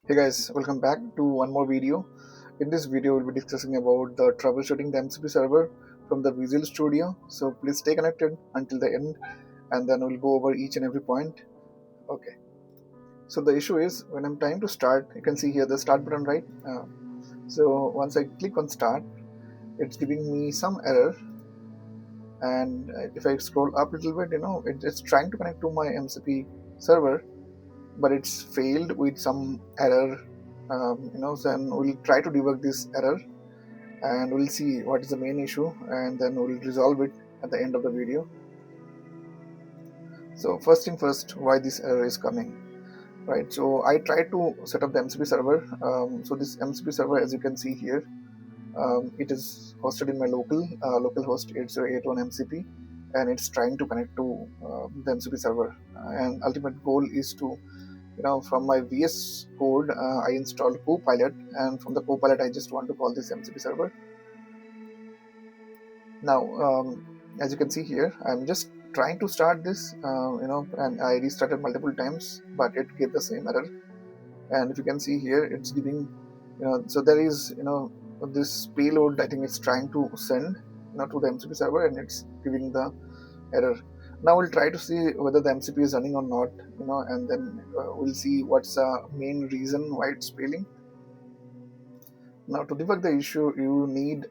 Hey guys, welcome back to one more video. In this video, we'll be discussing about the troubleshooting the MCP server from the Visual Studio. So please stay connected until the end, and then we'll go over each and every point. Okay. So the issue is when I'm trying to start, you can see here the start button, right? So once I click on start, it's giving me some error, and if I scroll up a little bit, it's trying to connect to my MCP server, but it's failed with some error. Then we'll try to debug this error and we'll see what is the main issue, and then we'll resolve it at the end of the video. So first thing first, why this error is coming, right? So I tried to set up the MCP server. So this MCP server, as you can see here, it is hosted in my local host 8081 MCP, and it's trying to connect to the MCP server. And ultimate goal is to, from my VS Code, I installed Copilot, and from the Copilot, I just want to call this MCP server. Now, as you can see here, I'm just trying to start this, and I restarted multiple times, but it gave the same error. And if you can see here, it's giving, so there is, this payload. I think it's trying to send, to the MCP server, and it's giving the error. Now we'll try to see whether the MCP is running or not, and then we'll see what's the main reason why it's failing. Now to debug the issue, you need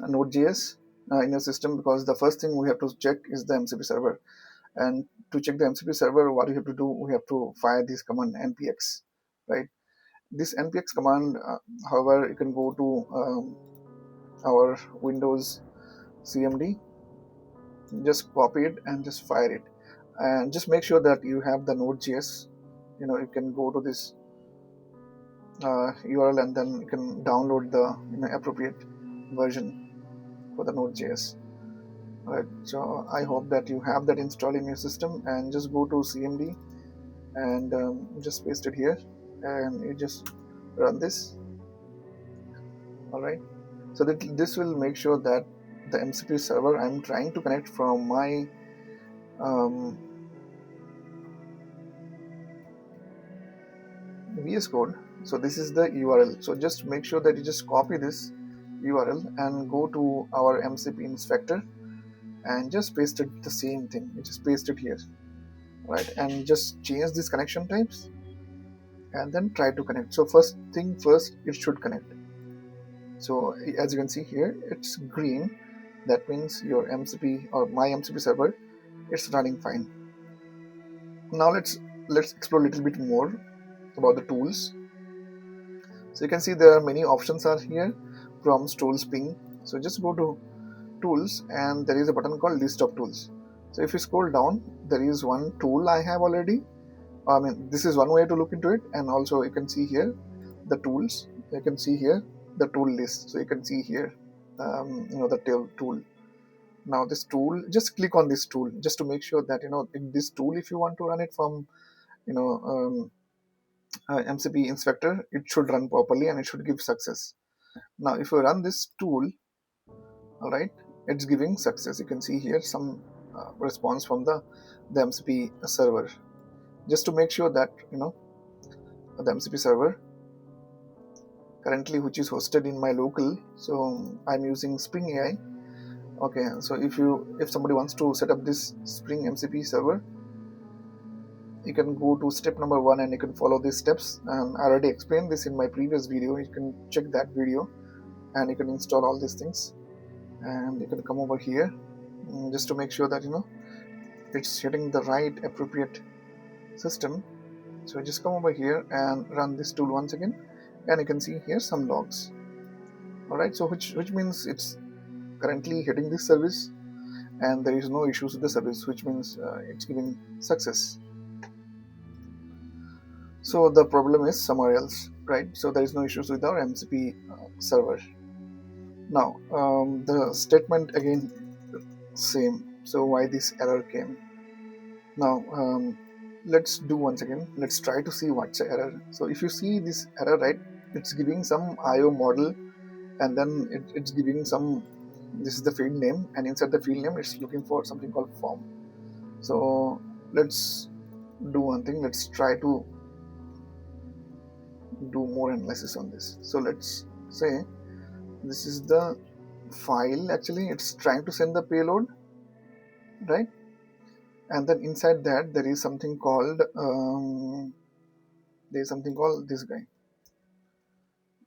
Node.js in your system, because the first thing we have to check is the MCP server. And to check the MCP server, what we have to do, we have to fire this command npx, right? This npx command, however, you can go to our Windows CMD, just copy it and just fire it, and just make sure that you have the Node.js. You can go to this URL, and then you can download the appropriate version for the Node.js. Right, so I hope that you have that installed in your system, and just go to CMD and just paste it here, and you just run this. All right, so that this will make sure that the MCP server I'm trying to connect from my VS Code. So this is the URL. So just make sure that you just copy this URL and go to our MCP Inspector and just paste it the same thing. You just paste it here, right? And just change these connection types and then try to connect. So first thing first, it should connect. So as you can see here, it's green. That means your MCP or my MCP server, it's running fine. Now let's explore a little bit more about the tools. So you can see there are many options are here from tools ping. So just go to tools, and there is a button called list of tools. So if you scroll down, there is one tool I have already. I mean, this is one way to look into it, and also you can see here the tools. You can see here the tool list. So you can see here, the tool. Now this tool, just click on this tool just to make sure that in this tool, if you want to run it from MCP Inspector, it should run properly and it should give success. Now if you run this tool, all right, it's giving success. You can see here some response from the MCP server. Just to make sure that the MCP server currently, which is hosted in my local, so I'm using Spring AI. Okay, so if somebody wants to set up this Spring MCP server, you can go to step number 1 and you can follow these steps, and I already explained this in my previous video. You can check that video and you can install all these things, and you can come over here just to make sure that it's hitting the right appropriate system. So just come over here and run this tool once again, and you can see here some logs. All right, so which means it's currently hitting this service and there is no issues with the service, which means it's giving success. So the problem is somewhere else, right? So there is no issues with our MCP server. Now the statement again same. So why this error came? Now let's do once again. Let's try to see what's the error. So if you see this error, right, it's giving some IO model, and then it's giving some, this is the field name, and inside the field name it's looking for something called form. So let's do one thing. Let's try to do more analysis on this. So let's say this is the file. Actually, it's trying to send the payload, right? And then inside that there is something called this guy.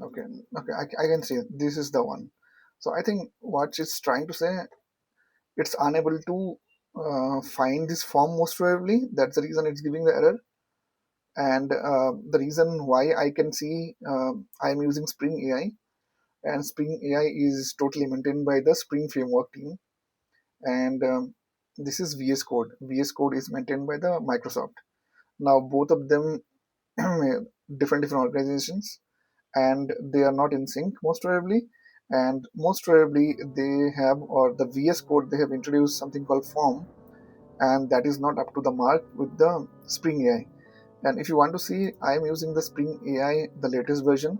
Okay, okay, I can see this is the one. So I think what it's trying to say, it's unable to find this form most probably. That's the reason it's giving the error. And the reason why I can see I'm using Spring AI, and Spring AI is totally maintained by the Spring Framework team. And this is VS Code. VS Code is maintained by the Microsoft. Now both of them different organizations, and they are not in sync most probably. And most probably they have, or the VS Code, they have introduced something called form, and that is not up to the mark with the Spring AI. And if you want to see, I am using the Spring AI, the latest version.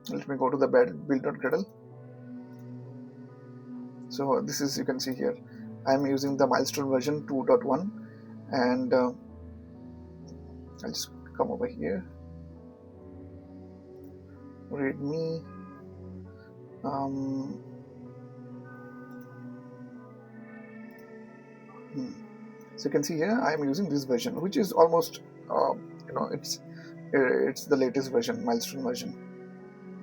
Let me go to the build.gradle. So this is, you can see here, I am using the milestone version 2.1. And I'll just come over here, readme. So you can see here I am using this version, which is almost it's the latest version, milestone version.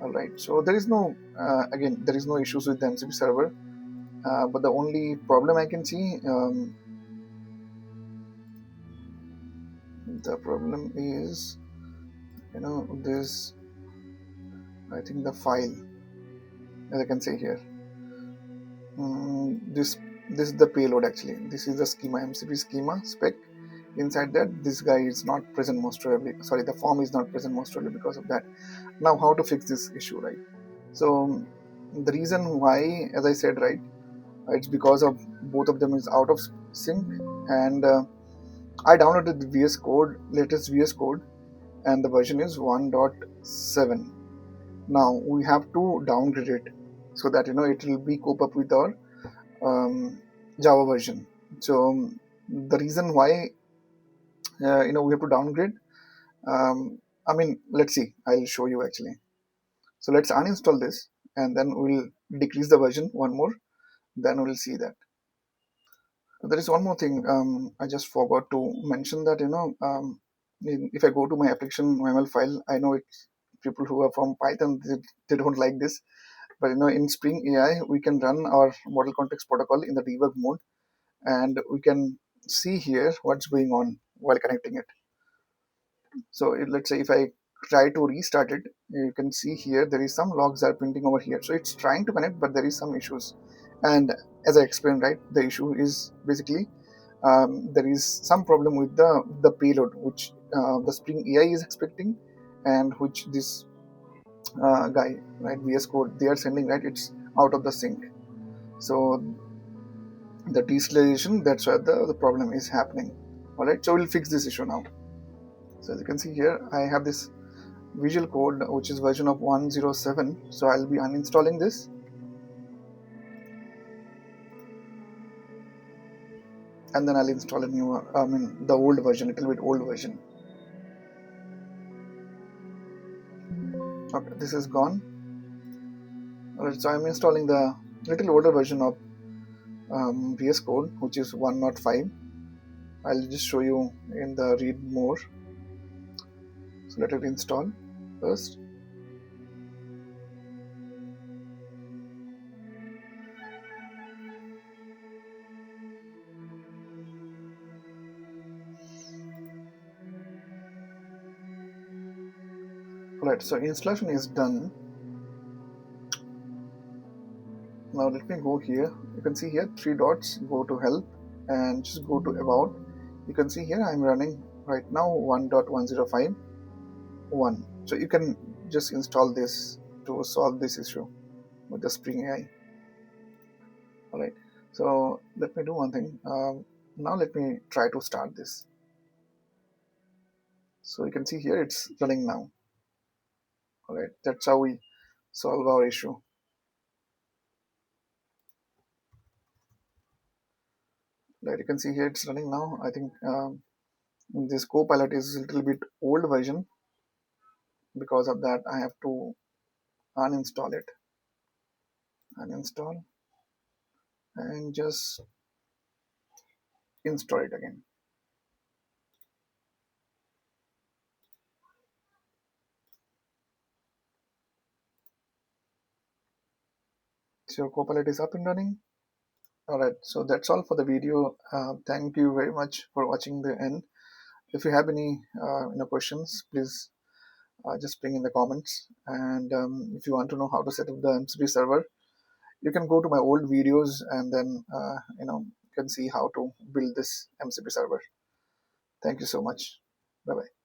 All right, so there is no again, there is no issues with the MCP server, but the only problem I can see, the problem is, this, I think the file, as I can say here, this is the payload. Actually, this is the schema, MCP schema spec. Inside that, this guy is not present most probably. Sorry, the form is not present most probably because of that. Now, how to fix this issue, right? So the reason why, as I said, right, it's because of both of them is out of sync. And I downloaded the VS Code, latest VS Code, and the version is 1.7. Now we have to downgrade it so that it will be cope up with our Java version. So the reason why we have to downgrade, I mean, let's see, I'll show you actually. So let's uninstall this, and then we'll decrease the version one more, then we'll see that. There is one more thing I just forgot to mention, that if I go to my application YAML file, I know it's people who are from Python, they don't like this, but in Spring AI we can run our model context protocol in the debug mode, and we can see here what's going on while connecting it. So let's say if I try to restart it, you can see here there is some logs are printing over here. So it's trying to connect, but there is some issues. And as I explained, right, the issue is basically there is some problem with the payload, which the Spring AI is expecting, and which this guy, right, VS Code, they are sending, right, it's out of the sync. So the deserialization, that's where the problem is happening. All right, so we'll fix this issue now. So as you can see here, I have this Visual Code, which is version of 107. So I'll be uninstalling this. And then I'll install a new, the old version, little bit old version. Okay, this is gone. Alright, so I'm installing the little older version of VS Code, which is 105. I'll just show you in the read more. So let it install first. Alright, so installation is done. Now let me go here. You can see here 3 dots, go to help and just go to about. You can see here I'm running right now 1.105.1. So you can just install this to solve this issue with the Spring AI. Alright, so let me do one thing. Now let me try to start this. So you can see here it's running now. Alright, that's how we solve our issue. Right, you can see here it's running now. I think this Copilot is a little bit old version, Because of that, I have to uninstall it, uninstall, and just install it again. So Copilot is up and running. Alright, so that's all for the video. Thank you very much for watching the end. If you have any questions, please just bring in the comments. And if you want to know how to set up the MCP server, you can go to my old videos and then you can see how to build this MCP server. Thank you so much. Bye bye.